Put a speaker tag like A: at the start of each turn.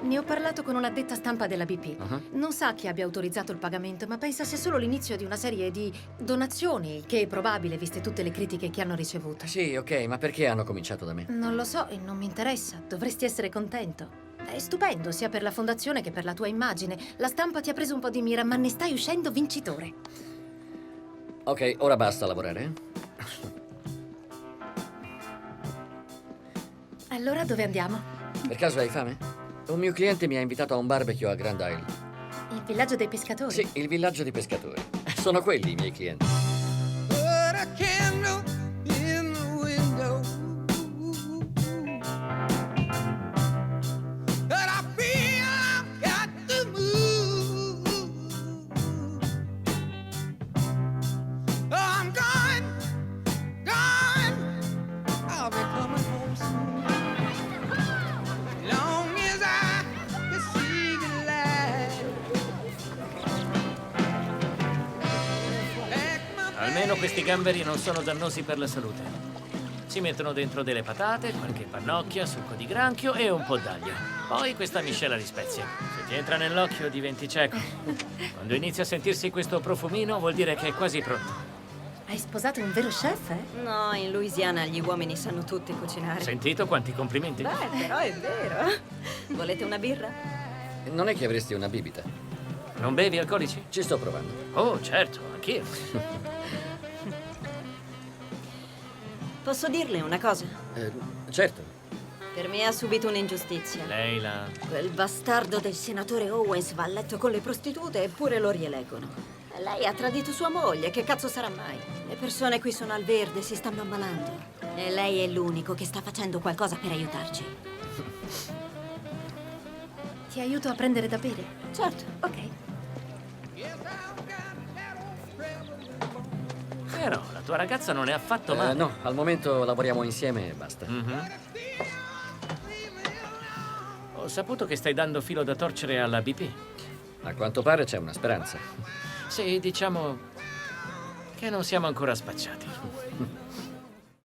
A: Ne ho parlato con un'addetta stampa della BP. Non sa chi abbia autorizzato il pagamento, ma pensa sia solo l'inizio di una serie di donazioni, che è probabile, viste tutte le critiche che hanno ricevuto.
B: Sì, ok, ma perché hanno cominciato da me?
A: Non lo so e non mi interessa. Dovresti essere contento. È stupendo, sia per la fondazione che per la tua immagine. La stampa ti ha preso un po' di mira, ma ne stai uscendo vincitore.
B: Ok, ora basta lavorare, eh?
A: Allora dove andiamo?
B: Per caso hai fame? Un mio cliente mi ha invitato a un barbecue a Grand Isle.
A: Il villaggio dei pescatori?
B: Sì, il villaggio di pescatori. Sono quelli i miei clienti.
C: Put a candle in the window, and I feel I've got to move. Oh, I'm gone, gone. I'll be coming home soon. Long as I can see the light. Pack my
D: Almeno questi gamberi non sono dannosi per la salute. Si mettono dentro delle patate, qualche pannocchia, succo di granchio e un po' d'aglio. Poi questa miscela di spezie. Se ti entra nell'occhio diventi cieco. Quando inizia a sentirsi questo profumino vuol dire che è quasi pronto.
A: Hai sposato un vero chef, eh?
E: No, in Louisiana gli uomini sanno tutti cucinare.
D: Sentito quanti complimenti?
E: Beh, però è vero. Volete una birra?
B: Non è che avresti una bibita?
D: Non bevi alcolici?
B: Ci sto provando.
D: Oh, certo, anch'io.
E: Posso dirle una cosa?
B: Certo.
E: Per me ha subito un'ingiustizia.
D: Lei la...
E: Quel bastardo del senatore Owens va a letto con le prostitute eppure lo rieleggono. Lei ha tradito sua moglie, che cazzo sarà mai? Le persone qui sono al verde, si stanno ammalando. E lei è l'unico che sta facendo qualcosa per aiutarci.
A: Ti aiuto a prendere da bere?
E: Certo.
A: Ok.
D: Però la tua ragazza non è affatto male.
B: No, al momento lavoriamo insieme e basta.
D: Ho saputo che stai dando filo da torcere alla BP.
B: A quanto pare c'è una speranza.
D: Sì, diciamo che non siamo ancora spacciati.